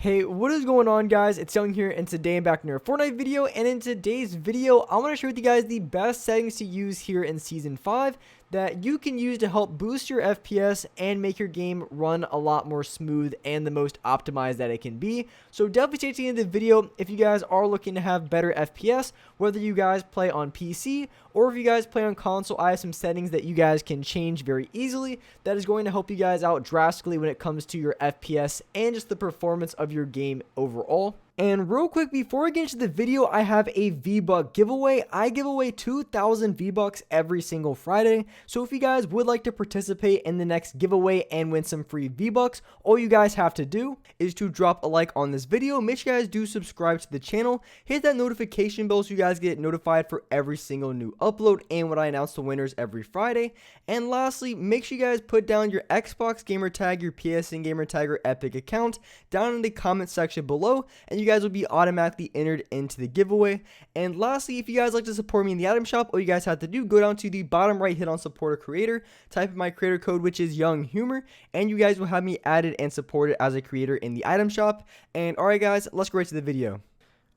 Hey, what is going on, guys? It's Young here, and today I'm back in a Fortnite video, and in today's video, I want to share with you guys the best settings to use here in Season 5 that you can use to help boost your FPS and make your game run a lot more smooth and the most optimized that it can be. So definitely stay to the end of the video if you guys are looking to have better FPS, whether you guys play on PC or if you guys play on console. I have some settings that you guys can change very easily that is going to help you guys out drastically when it comes to your FPS and just the performance of your game overall. And real quick, before I get into the video, I have a V-Buck giveaway. I give away 2,000 V-Bucks every single Friday. So if you guys would like to participate in the next giveaway and win some free V-Bucks, all you guys have to do is to drop a like on this video. Make sure you guys do subscribe to the channel. Hit that notification bell so you guys get notified for every single new upload and when I announce the winners every Friday. And lastly, make sure you guys put down your Xbox gamer tag, your PSN gamer tag, or Epic account down in the comment section below, and you guys will be automatically entered into the giveaway. And lastly, if you guys like to support me in the item shop, all you guys have to do, go down to the bottom right, hit on support a creator, type in my creator code, which is Young Humor, and you guys will have me added and supported as a creator in the item shop. And alright guys, let's go right to the video.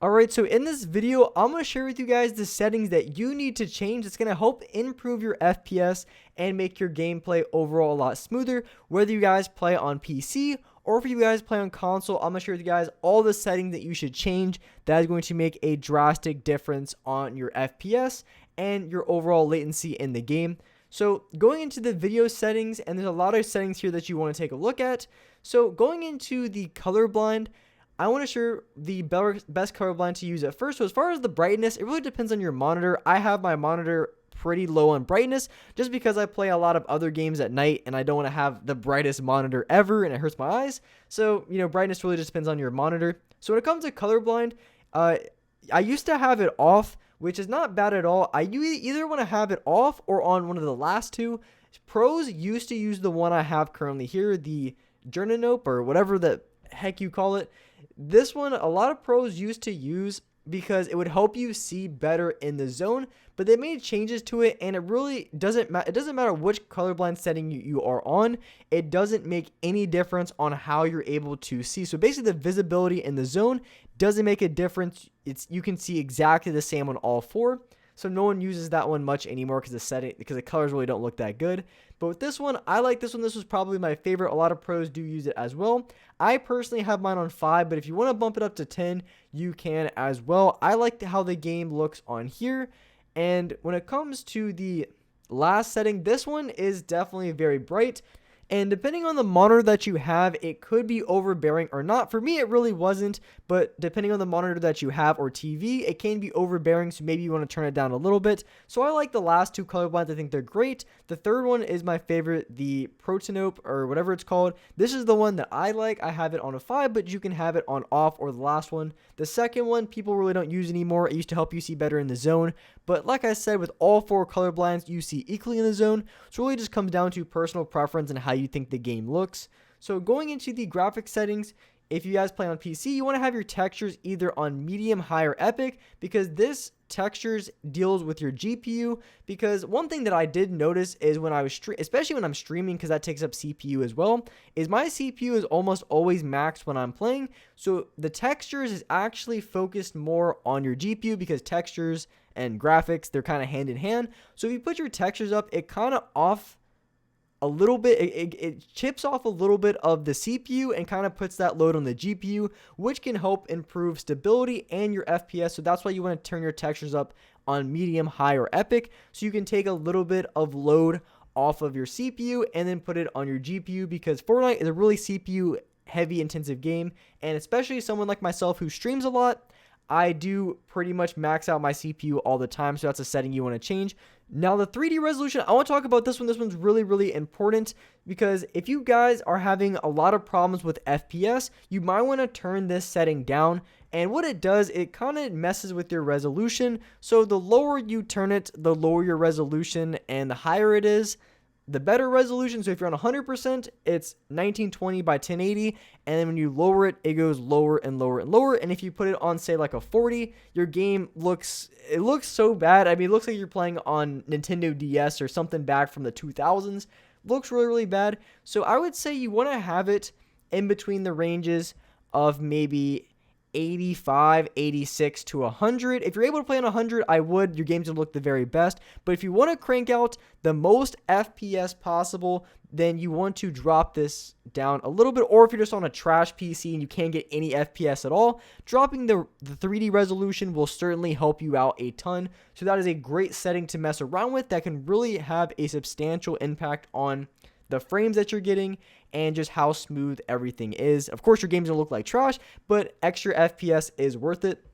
Alright, so in this video, I'm going to share with you guys the settings that you need to change. It's going to help improve your FPS and make your gameplay overall a lot smoother, whether you guys play on PC or if you guys play on console. I'm going to share with you guys all the settings that you should change that is going to make a drastic difference on your FPS and your overall latency in the game. So going into the video settings, and there's a lot of settings here that you want to take a look at. So going into the Colorblind, I want to share the best colorblind to use at first. So as far as the brightness, it really depends on your monitor. I have my monitor pretty low on brightness just because I play a lot of other games at night and I don't want to have the brightest monitor ever and it hurts my eyes. So, brightness really just depends on your monitor. So when it comes to colorblind, I used to have it off, which is not bad at all. You either want to have it off or on one of the last two. Pros used to use the one I have currently here, the Journanope or whatever the heck you call it. This one, a lot of pros used to use because it would help you see better in the zone, but they made changes to it, and it really doesn't matter. It doesn't matter which colorblind setting you are on. It doesn't make any difference on how you're able to see. So basically, the visibility in the zone doesn't make a difference. You can see exactly the same on all four. So no one uses that one much anymore because the colors really don't look that good. But with this one, I like this one. This was probably my favorite. A lot of pros do use it as well. I personally have mine on 5, but if you want to bump it up to 10, you can as well. I like how the game looks on here. And when it comes to the last setting, this one is definitely very bright. And depending on the monitor that you have, it could be overbearing or not. For me, it really wasn't, but depending on the monitor that you have or TV, it can be overbearing, so maybe you want to turn it down a little bit. So I like the last two colorblind. I think they're great. The third one is my favorite, the Protanope or whatever it's called. This is the one that I like. I have it on a 5, but you can have it on off or the last one. The second one, people really don't use anymore. It used to help you see better in the zone. But like I said, with all 4 colorblinds, you see equally in the zone. So it really just comes down to personal preference and how you think the game looks. So going into the graphics settings, if you guys play on PC, you want to have your textures either on medium, high, or epic, because this textures deals with your GPU. Because one thing that I did notice is when I was especially when I'm streaming, because that takes up CPU as well, is my CPU is almost always maxed when I'm playing. So the textures is actually focused more on your GPU, because textures and graphics, they're kind of hand in hand. So if you put your textures up, it kind of off a little bit, it chips off a little bit of the CPU and kind of puts that load on the GPU, which can help improve stability and your FPS. So that's why you want to turn your textures up on medium, high, or epic, so you can take a little bit of load off of your CPU and then put it on your GPU, because Fortnite is a really CPU heavy intensive game, and especially someone like myself who streams a lot, I do pretty much max out my CPU all the time, so that's a setting you want to change. Now, the 3D resolution, I want to talk about this one. This one's really, really important, because if you guys are having a lot of problems with FPS, you might want to turn this setting down. And what it does, it kind of messes with your resolution. So the lower you turn it, the lower your resolution, and the higher it is, the better resolution. So if you're on 100%, it's 1920 by 1080, and then when you lower it, it goes lower and lower and lower. And if you put it on, say, like a 40, your game looks so bad. I mean, it looks like you're playing on Nintendo DS or something back from the 2000s. Looks really, really bad. So I would say you want to have it in between the ranges of maybe 85, 86 to 100. If you're able to play on 100, I would. Your game's gonna look the very best. But if you want to crank out the most FPS possible, then you want to drop this down a little bit. Or if you're just on a trash PC and you can't get any FPS at all, dropping the 3D resolution will certainly help you out a ton. So that is a great setting to mess around with that can really have a substantial impact on the frames that you're getting and just how smooth everything is. Of course, your game's gonna look like trash, but extra FPS is worth it.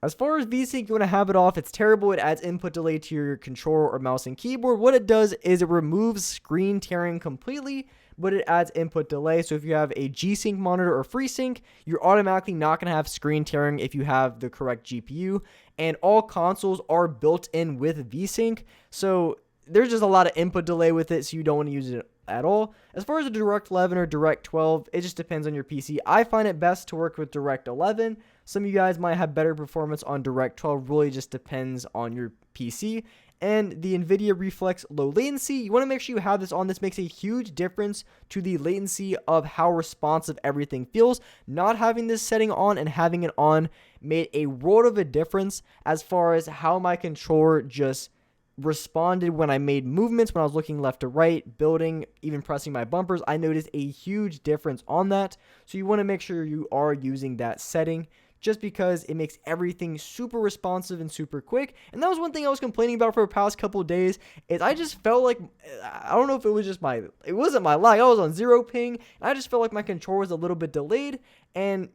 As far as Vsync, you want to have it off. It's terrible. It adds input delay to your controller or mouse and keyboard. What it does is it removes screen tearing completely, but it adds input delay. So if you have a G-Sync monitor or FreeSync, you're automatically not going to have screen tearing if you have the correct GPU. And all consoles are built in with Vsync. So there's just a lot of input delay with it, so you don't want to use it at all. As far as a Direct 11 or Direct 12, it just depends on your PC. I find it best to work with Direct 11. Some of you guys might have better performance on Direct 12. Really just depends on your PC. And the NVIDIA Reflex Low Latency, you want to make sure you have this on. This makes a huge difference to the latency of how responsive everything feels. Not having this setting on and having it on made a world of a difference as far as how my controller just responded when I made movements, when I was looking left to right, building, even pressing my bumpers. I noticed a huge difference on that. So you want to make sure you are using that setting, just because it makes everything super responsive and super quick. And that was one thing I was complaining about for the past couple of days, is I just felt like, I don't know if it was just it wasn't my lag. I was on 0 ping, and I just felt like my controller was a little bit delayed. And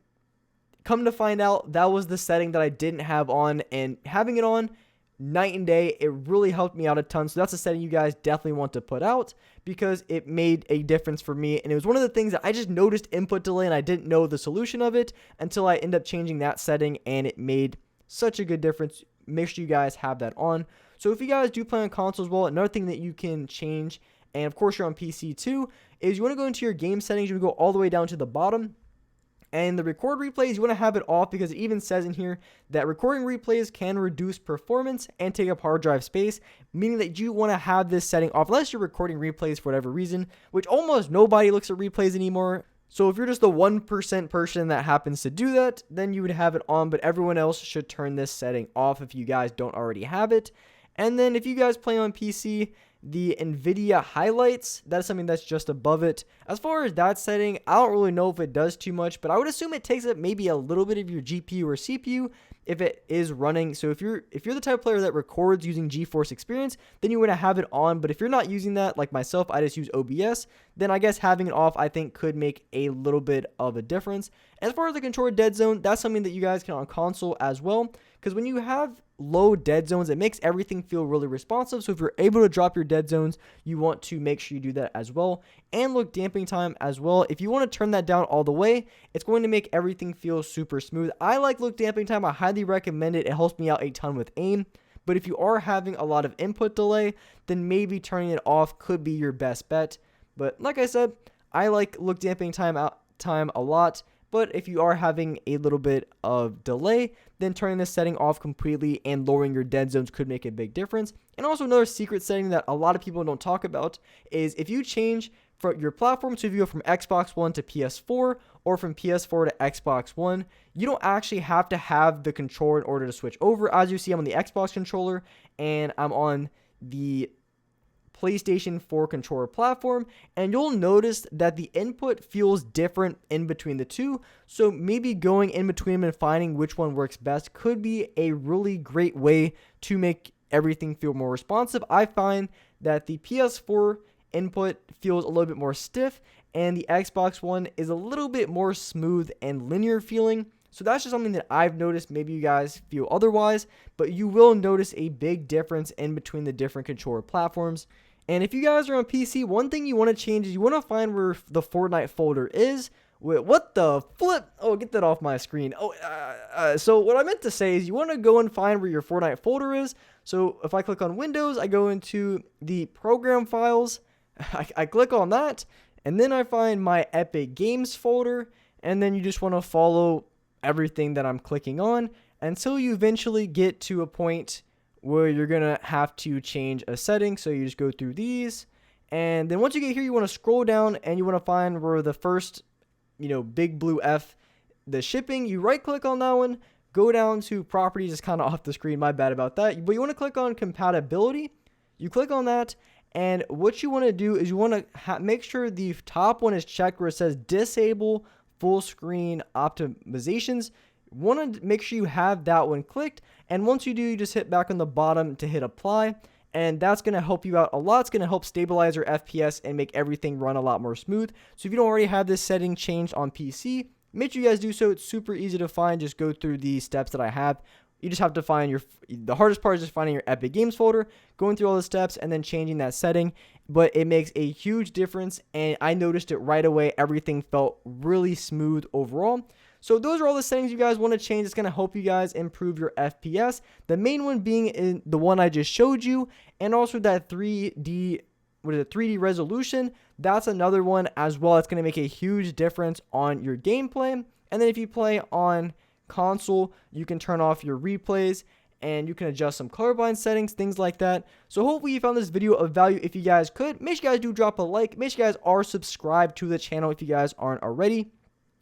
come to find out, that was the setting that I didn't have on, and having it on night and day, it really helped me out a ton. So that's a setting you guys definitely want to put out, because it made a difference for me. And it was one of the things that I just noticed input delay, and I didn't know the solution of it until I ended up changing that setting, and it made such a good difference. Make sure you guys have that on. So if you guys do play on console as well, another thing that you can change, and of course you're on PC too, is you want to go into your game settings. You go all the way down to the bottom. And the record replays, you want to have it off, because it even says in here that recording replays can reduce performance and take up hard drive space, meaning that you want to have this setting off unless you're recording replays for whatever reason, which almost nobody looks at replays anymore. So if you're just the 1% person that happens to do that, then you would have it on, but everyone else should turn this setting off if you guys don't already have it. And then if you guys play on PC, the NVIDIA highlights, that's something that's just above it. As far as that setting, I don't really know if it does too much, but I would assume it takes up maybe a little bit of your GPU or CPU if it is running. So if you're the type of player that records using GeForce Experience, then you want to have it on. But if you're not using that, like myself, I just use OBS, then I guess having it off, I think, could make a little bit of a difference. As far as the controller dead zone, that's something that you guys can on console as well, because when you have low dead zones, it makes everything feel really responsive. So if you're able to drop your dead zones, you want to make sure you do that as well. And look damping time as well. If you want to turn that down all the way, it's going to make everything feel super smooth. I like look damping time. I highly recommend it. It helps me out a ton with aim. But if you are having a lot of input delay, then maybe turning it off could be your best bet. But like I said, I like look damping time a lot. But if you are having a little bit of delay, then turning this setting off completely and lowering your dead zones could make a big difference. And also another secret setting that a lot of people don't talk about is if you change for your platform, so if you go from Xbox One to PS4 or from PS4 to Xbox One, you don't actually have to have the controller in order to switch over. As you see, I'm on the Xbox controller and I'm on the PlayStation 4 controller platform, and you'll notice that the input feels different in between the two. So maybe going in between them and finding which one works best could be a really great way to make everything feel more responsive. I find that the PS4 input feels a little bit more stiff, and the Xbox One is a little bit more smooth and linear feeling. So that's just something that I've noticed. Maybe you guys feel otherwise, but you will notice a big difference in between the different controller platforms. And if you guys are on PC, one thing you want to change is you want to find where the Fortnite folder is. Wait, what the flip? Oh, get that off my screen. So what I meant to say is you want to go and find where your Fortnite folder is. So if I click on Windows, I go into the program files. I click on that, and then I find my Epic Games folder. And then you just want to follow everything that I'm clicking on until you eventually get to a point where you're going to have to change a setting. So you just go through these, and then once you get here, you want to scroll down and you want to find where the first, big blue F the shipping, you right click on that one, go down to properties. It's kind of off the screen, my bad about that, but you want to click on compatibility. You click on that, and what you want to do is you want to make sure the top one is checked where it says disable full screen optimizations. You want to make sure you have that one clicked, and once you do, you just hit back on the bottom to hit apply, and that's going to help you out a lot. It's going to help stabilize your FPS and make everything run a lot more smooth. So if you don't already have this setting changed on PC, make sure you guys do so. It's super easy to find. Just go through the steps that I have. You just have to find the hardest part is just finding your Epic Games folder, going through all the steps, and then changing that setting. But it makes a huge difference, and I noticed it right away. Everything felt really smooth overall. So those are all the settings you guys want to change. It's going to help you guys improve your FPS. The main one being in the one I just showed you, and also that 3D resolution. That's another one as well. It's going to make a huge difference on your gameplay. And then if you play on console, you can turn off your replays and you can adjust some colorblind settings, things like that. So hopefully you found this video of value. If you guys could, make sure you guys do drop a like. Make sure you guys are subscribed to the channel if you guys aren't already.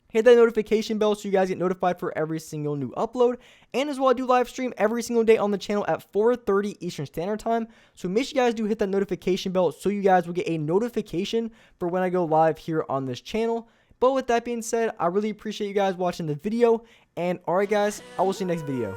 Hit that notification bell so you guys get notified for every single new upload. And as well, I do live stream every single day on the channel at 4:30 Eastern Standard Time. So make sure you guys do hit that notification bell so you guys will get a notification for when I go live here on this channel. But with that being said, I really appreciate you guys watching the video. And alright guys, I will see you next video.